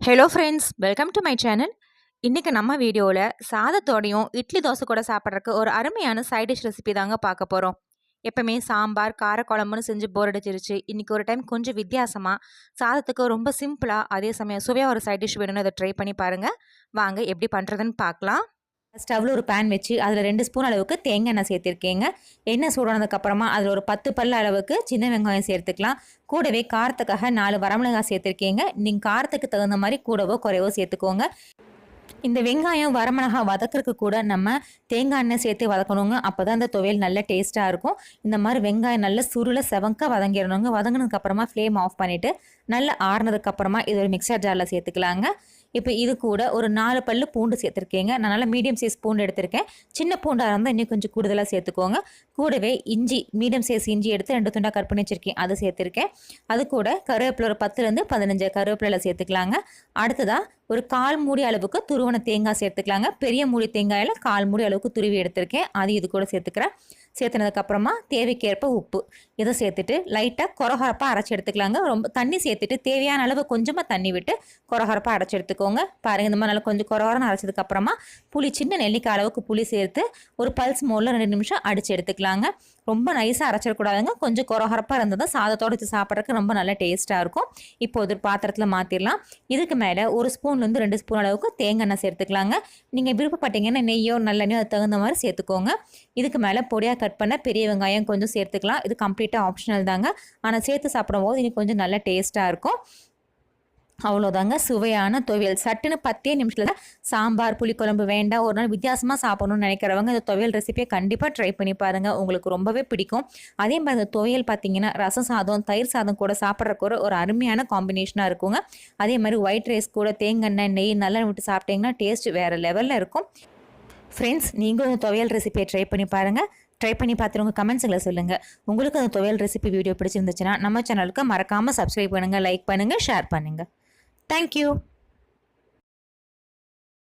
Hello friends, welcome to my channel. இன்றைக்கி நம்ம வீடியோவில் சாதத்தோடையும் இட்லி தோசை கூட சாப்பிட்றதுக்கு ஒரு அருமையான சைட் டிஷ் ரெசிபி தாங்க பார்க்க போகிறோம். எப்பவுமே சாம்பார் காரக்குழம்புன்னு செஞ்சு போர் அடிச்சிருச்சு. இன்றைக்கி ஒரு டைம் கொஞ்சம் வித்தியாசமாக சாதத்துக்கு ரொம்ப சிம்பிளாக அதே சமயம் சுவையாக ஒரு சைட் டிஷ் வேணும்னு அதை ட்ரை பண்ணி பாருங்கள். வாங்க எப்படி பண்ணுறதுன்னு பார்க்கலாம். ஸ்டவ்வில் ஒரு பேன் வச்சு அதில் 2 ஸ்பூன் அளவுக்கு தேங்காய் எண்ணெய் சேர்த்துருக்கேங்க. எண்ணெய் சூடானதுக்கப்புறமா அதில் ஒரு 10 பல் அளவுக்கு சின்ன வெங்காயம் சேர்த்துக்கலாம். கூடவே காரத்துக்காக 4 வரமிளகாய் சேர்த்துருக்கேங்க. நீங்கள் காரத்துக்கு தகுந்த மாதிரி கூடவோ குறைவோ சேர்த்துக்கோங்க. இந்த வெங்காயம் வரமிளகாய் வதக்கிறதுக்கு கூட நம்ம தேங்காய் எண்ணெய் சேர்த்து வதக்கணுங்க. அப்போ தான் அந்த துவையல் நல்ல டேஸ்ட்டாக இருக்கும். இந்த மாதிரி வெங்காயம் நல்ல சுருளை செவக்க வதங்கிடணுங்க. வதங்கினதுக்கப்புறமா ஃப்ளேம் ஆஃப் பண்ணிவிட்டு நல்லா ஆறுனதுக்கப்புறமா இது ஒரு மிக்சர் ஜாரில் சேர்த்துக்கலாங்க. இப்போ இது கூட ஒரு 4 பல்லு பூண்டு சேர்த்துருக்கேங்க. நான் நல்லா மீடியம் சைஸ் பூண்டு எடுத்திருக்கேன். சின்ன பூண்டாக இருந்தால் இன்னும் கொஞ்சம் கூடுதலாக சேர்த்துக்கோங்க. கூடவே இஞ்சி மீடியம் சைஸ் இஞ்சி எடுத்து 2 துண்டாக கட் பண்ணி வச்சுருக்கேன், அதை சேர்த்துருக்கேன். அது கூட கருவேப்பிலை ஒரு 10லேருந்து 15 கருவேப்பிலை சேர்த்துக்கலாங்க. அடுத்ததாக ஒரு 1/4 மூடி அளவுக்கு துருவன தேங்காய் சேர்த்துக்கலாங்க. பெரிய மூடி தேங்காயில் 1/4 மூடி அளவுக்கு துருவி எடுத்திருக்கேன், அது இது கூட சேர்த்துக்கிறேன். சேர்த்துனதுக்கப்புறமா தேவைக்கேற்ப உப்பு இதை சேர்த்துட்டு லைட்டாக கொரகொரப்பாக அரைச்சி எடுத்துக்கலாங்க. ரொம்ப தண்ணி சேர்த்துட்டு தேவையான அளவு கொஞ்சமாக தண்ணி விட்டு கொரகொரப்பாக அரைச்சி எடுத்துக்கோங்க. பாருங்கள், இந்த மாதிரி நல்லா கொஞ்சம் கொரகொரன்னு அரைச்சதுக்கப்புறமா புளி சின்ன நெல்லிக்காய் அளவுக்கு புளி சேர்த்து ஒரு பல்ஸ் மோடில் 2 நிமிஷம் அடித்து எடுத்துக்கலாங்க. ரொம்ப நைஸாக அரைச்சிடக்கூடாதுங்க. கொஞ்சம் கொரகொரப்பாக இருந்தால் தான் சாதத்தோடு வச்சு சாப்பிட்றதுக்கு ரொம்ப நல்லா டேஸ்ட்டாக இருக்கும். இப்போ ஒரு பாத்திரத்தில் மாற்றிடலாம். இதுக்கு மேலே 1 ஸ்பூன்லேருந்து 2 ஸ்பூன் அளவுக்கு தேங்காய் எண்ணெய் சேர்த்துக்கலாங்க. நீங்கள் விருப்பப்பட்டீங்கன்னா நெய்யோ நல்லெண்ணெயோ அது தகுந்த மாதிரி சேர்த்துக்கோங்க. இதுக்கு மேலே பொடியாக கட் பண்ண பெரிய வெங்காயம் கொஞ்சம் சேர்த்துக்கலாம். இது கம்ப்ளீட்டாக ஆப்ஷனல் தாங்க. ஆனால் சேர்த்து சாப்பிடும்போது இன்னும் கொஞ்சம் நல்ல டேஸ்ட்டாக இருக்கும். அவ்வளோதாங்க, சுவையான துவையல். சட்டுன்னு 10 நிமிஷத்தில் சாம்பார் புளிக்குழம்பு வேண்டாம், ஒரு நாள் வித்தியாசமாக சாப்பிடணும்னு நினைக்கிறவங்க இந்த துவையல் ரெசிபியை கண்டிப்பாக ட்ரை பண்ணி பாருங்கள். உங்களுக்கு ரொம்பவே பிடிக்கும். அதே மாதிரி இந்த துவையல் பார்த்தீங்கன்னா ரசம் சாதம் தயிர் சாதம் கூட சாப்பிட்றக்கு ஒரு அருமையான காம்பினேஷனாக இருக்குங்க. அதே மாதிரி ஒயிட் ரைஸ் கூட தேங்காய் நெய் நல்லா விட்டு சாப்பிட்டீங்கன்னா டேஸ்ட் வேறு லெவலில் இருக்கும். ஃப்ரெண்ட்ஸ், நீங்களும் இந்த துவையல் ரெசிபியை ட்ரை பண்ணி பாருங்கள். ட்ரை பண்ணி பார்த்துட்டு உங்கள் கமெண்ட்ஸுங்களை சொல்லுங்கள். உங்களுக்கு அந்த துவையல் ரெசிபி வீடியோ பிடிச்சிருந்துச்சுன்னா நம்ம சேனலுக்கு மறக்காமல் சப்ஸ்கிரைப் பண்ணுங்கள், லைக் பண்ணுங்கள், ஷேர் பண்ணுங்கள். Thank you.